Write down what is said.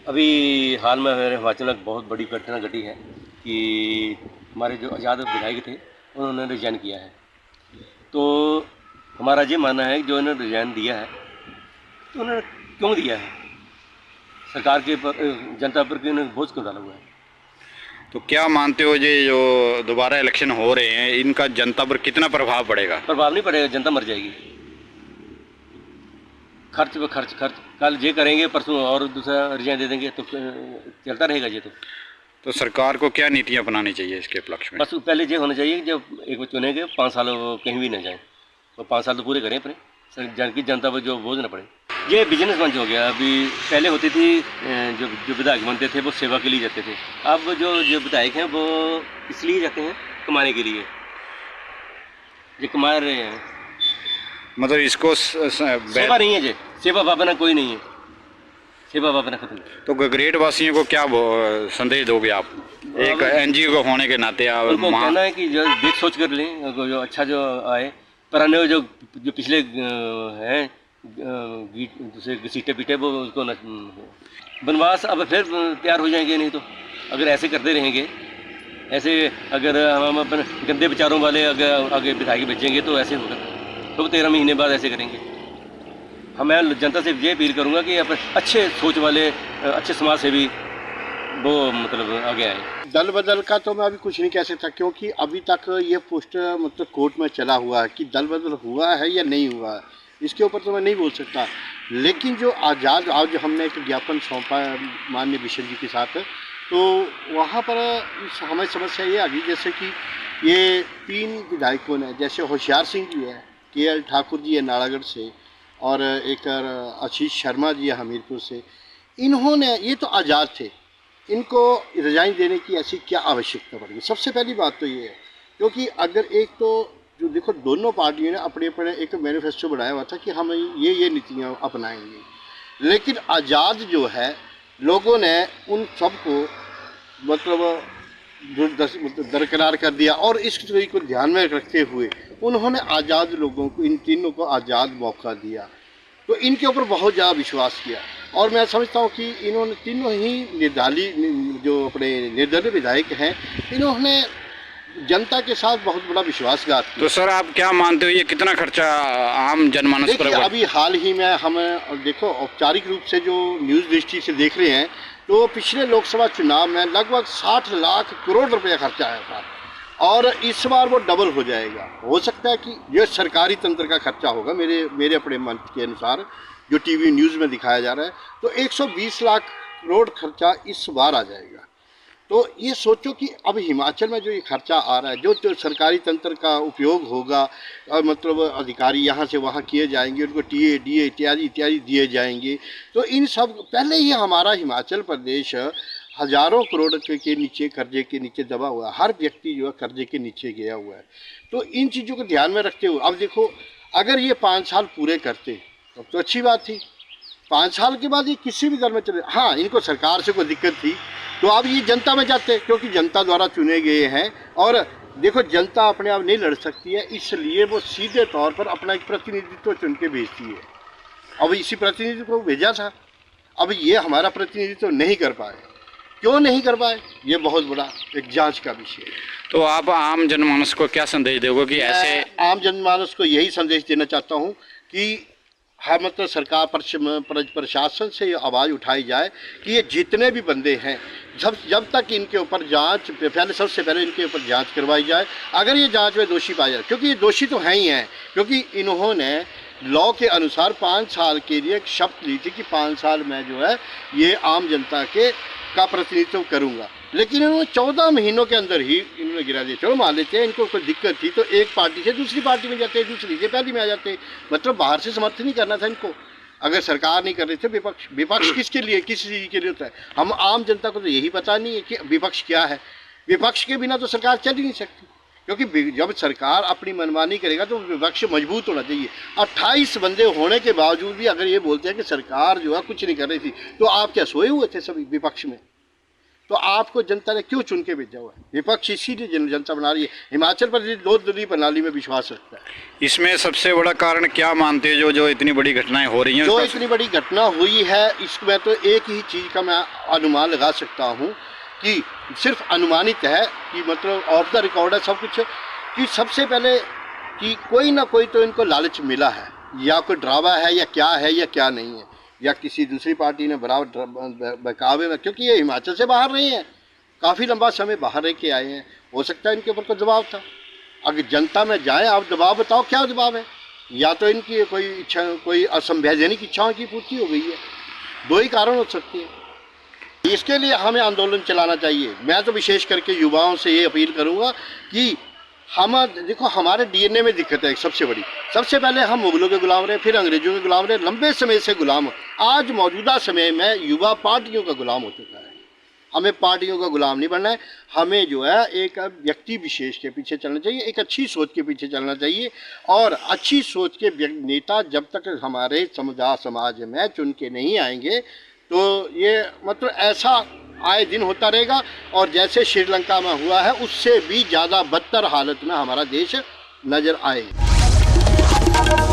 अभी हाल में हमारे हिमाचल में बहुत बड़ी घटना घटी है कि हमारे जो आज़ाद विधायक थे उन्होंने रिजाइन किया है। तो हमारा ये मानना है कि जो उन्होंने रिजाइन दिया है तो उन्होंने क्यों दिया है, सरकार के पर जनता पर क्यों बोझ क्यों डाला हुआ है। तो क्या मानते हो ये जो दोबारा इलेक्शन हो रहे हैं इनका जनता पर कितना प्रभाव पड़ेगा? प्रभाव नहीं पड़ेगा, जनता मर जाएगी। खर्च पे खर्च खर्च, कल ये करेंगे परसों और दूसरा रिजाइन दे देंगे तो चलता रहेगा ये। तो सरकार को क्या नीतियां अपनानी चाहिए इसके उपलक्ष्य में? बस पहले ये होना चाहिए कि जब एक बार चुनेंगे 5 साल वो कहीं भी ना जाए, तो 5 साल तो पूरे करें अपने, जनता पर जो बोझ ना पड़े। ये बिजनेस मंच हो गया। अभी पहले होती थी जो जो विधायक बनते थे वो सेवा के लिए जाते थे, अब जो जो विधायक हैं वो इसलिए जाते हैं कमाने के लिए, जो कमा रहे हैं। मतलब इसको सेवा नहीं है, जे सेवा भावना कोई नहीं है, सेवा भावना खत्म। तो ग्रेड वासियों को क्या संदेश दोगे आप, एक एनजीओ को होने के नाते? उनको कहना है कि जो देख सोच कर लें, जो अच्छा जो आए, पुराने जो जो पिछले हैं दूसरे सीटे पीटे वो उसको वनवास अब फिर तैयार हो जाएंगे। नहीं तो अगर ऐसे करते रहेंगे, ऐसे अगर हम अपने गंदे विचारों वाले अगर आगे विधायक भेजेंगे तो ऐसे होगा। तो 13 महीने बाद ऐसे करेंगे। मैं जनता से ये अपील करूँगा कि अपने अच्छे सोच वाले अच्छे समाज से भी वो मतलब आगे आए। दल बदल का तो मैं अभी कुछ नहीं कह सकता, क्योंकि अभी तक ये पोस्टर मतलब कोर्ट में चला हुआ है कि दल बदल हुआ है या नहीं हुआ है, इसके ऊपर तो मैं नहीं बोल सकता। लेकिन जो आज़ाद आज हमने एक ज्ञापन सौंपा माननीय बिशन जी के साथ, तो वहाँ पर हमें समस्या ये आ गई जैसे कि ये 3 विधायकों ने, जैसे होशियार सिंह जी है, KL ठाकुर जी है नालागढ़ से, और एक आशीष शर्मा जी है हमीरपुर से, इन्होंने, ये तो आज़ाद थे, इनको रिजाइन देने की ऐसी क्या आवश्यकता पड़ेगी? सबसे पहली बात तो ये है, क्योंकि अगर एक तो जो देखो दोनों पार्टियों ने अपने अपने एक मैनिफेस्टो बनाया हुआ था कि हम ये नीतियाँ अपनाएंगे, लेकिन आज़ाद जो है लोगों ने उन सबको मतलब दरकिनार कर दिया, और इस चीज़ को ध्यान में रखते हुए उन्होंने आज़ाद लोगों को, इन तीनों को आज़ाद मौका दिया, तो इनके ऊपर बहुत ज़्यादा विश्वास किया। और मैं समझता हूँ कि इन्होंने तीनों ही जो अपने निर्दलीय विधायक हैं, इन्होंने जनता के साथ बहुत बड़ा विश्वासघात किया। तो सर आप क्या मानते हो ये कितना खर्चा आम जनमानस पर? अभी हाल ही में हम देखो औपचारिक रूप से जो न्यूज़ दृष्टि से देख रहे हैं, तो पिछले लोकसभा चुनाव में लगभग 60 लाख करोड़ रुपया खर्चा आया था, और इस बार वो डबल हो जाएगा। हो सकता है कि ये सरकारी तंत्र का खर्चा होगा, मेरे अपने मन के अनुसार जो टीवी न्यूज़ में दिखाया जा रहा है, तो 120 लाख करोड़ खर्चा इस बार आ जाएगा। तो ये सोचो कि अब हिमाचल में जो ये खर्चा आ रहा है, जो सरकारी तंत्र का उपयोग होगा, मतलब अधिकारी यहाँ से वहाँ किए जाएंगे, उनको टीए डीए इत्यादि इत्यादि दिए जाएंगे, तो इन सब पहले ही हमारा हिमाचल प्रदेश हज़ारों करोड़ के नीचे, कर्जे के नीचे दबा हुआ है। हर व्यक्ति जो है कर्जे के नीचे गया हुआ है। तो इन चीज़ों को ध्यान में रखते हुए अब देखो, अगर ये 5 साल पूरे करते तब तो अच्छी बात थी। 5 साल के बाद ये किसी भी दल में चले, हाँ इनको सरकार से कोई दिक्कत थी तो अब ये जनता में जाते, क्योंकि जनता द्वारा चुने गए हैं। और देखो जनता अपने आप नहीं लड़ सकती है, इसलिए वो सीधे तौर पर अपना एक प्रतिनिधित्व चुन के भेजती है। अब इसी प्रतिनिधित्व को भेजा था, अब ये हमारा प्रतिनिधित्व नहीं कर पाए। क्यों नहीं कर पाए, ये बहुत बड़ा एक जांच का विषय है। तो आप आम जनमानस को क्या संदेश दोगे कि ऐसे? आम जनमानस को यही संदेश देना चाहता हूँ कि हम मतलब सरकार प्रशासन से ये आवाज़ उठाई जाए कि ये जितने भी बंदे हैं, जब तक इनके ऊपर जांच, सबसे पहले इनके ऊपर जांच करवाई जाए। अगर ये जांच में दोषी पाया जाए, क्योंकि ये दोषी तो हैं ही हैं, क्योंकि इन्होंने लॉ के अनुसार 5 साल के लिए एक शपथ ली थी कि 5 साल में जो है ये आम जनता का प्रतिनिधित्व करूँगा, लेकिन इन्होंने 14 महीनों के अंदर ही इन्होंने गिरा दिया। चलो मान लेते हैं इनको कोई दिक्कत थी तो एक पार्टी से दूसरी पार्टी में जाते, दूसरी से पहली में आ जाते, मतलब बाहर से समर्थन नहीं करना था इनको। अगर सरकार नहीं कर रही थी, विपक्ष किसके लिए, किस चीज़ के लिए होता है? हम आम जनता को तो यही पता नहीं है कि विपक्ष क्या है। विपक्ष के बिना तो सरकार चल ही नहीं सकती, क्योंकि जब सरकार अपनी मनमानी करेगा तो विपक्ष मजबूत होना चाहिए। 28 बंदे होने के बावजूद भी अगर ये बोलते हैं कि सरकार जो है कुछ नहीं कर रही थी, तो आप क्या सोए हुए थे सभी विपक्ष में? तो आपको जनता ने क्यों चुन के भेजा हुआ है? विपक्ष इसीलिए जनता बना रही है। हिमाचल प्रदेश दो दलीय प्रणाली में विश्वास रखता है। इसमें सबसे बड़ा कारण क्या मानते हो जो इतनी बड़ी घटनाएं हो रही हैं? जो इतनी बड़ी घटना हुई है इसमें तो एक ही चीज़ का मैं अनुमान लगा सकता हूँ कि सिर्फ अनुमानित है कि मतलब ऑफ द रिकॉर्ड है सब कुछ, कि सबसे पहले कि कोई ना कोई तो इनको लालच मिला है, या कोई ड्रावा है या क्या नहीं है, या किसी दूसरी पार्टी ने बराबर बहकावे में, क्योंकि ये हिमाचल से बाहर नहीं है, काफ़ी लंबा समय बाहर रह के आए हैं, हो सकता है इनके ऊपर कोई दबाव था। अगर जनता में जाए आप दबाव बताओ क्या दबाव है, या तो इनकी कोई इच्छा, कोई असंवैधानिक इच्छाओं की पूर्ति हो गई है, दो ही कारण हो सकते हैं। इसके लिए हमें आंदोलन चलाना चाहिए। मैं तो विशेष करके युवाओं से ये अपील करूँगा कि हम देखो हमारे डीएनए में दिक्कत है सबसे बड़ी। सबसे पहले हम मुगलों के गुलाम रहे, फिर अंग्रेजों के गुलाम रहे, लंबे समय से गुलाम। आज मौजूदा समय में युवा पार्टियों का गुलाम हो चुका है। हमें पार्टियों का गुलाम नहीं बनना है, हमें जो है एक व्यक्ति विशेष के पीछे चलना चाहिए, एक अच्छी सोच के पीछे चलना चाहिए। और अच्छी सोच के नेता जब तक हमारे समाज में चुन के नहीं आएंगे तो ये मतलब ऐसा आए दिन होता रहेगा, और जैसे श्रीलंका में हुआ है उससे भी ज़्यादा बदतर हालत में हमारा देश नज़र आएगा।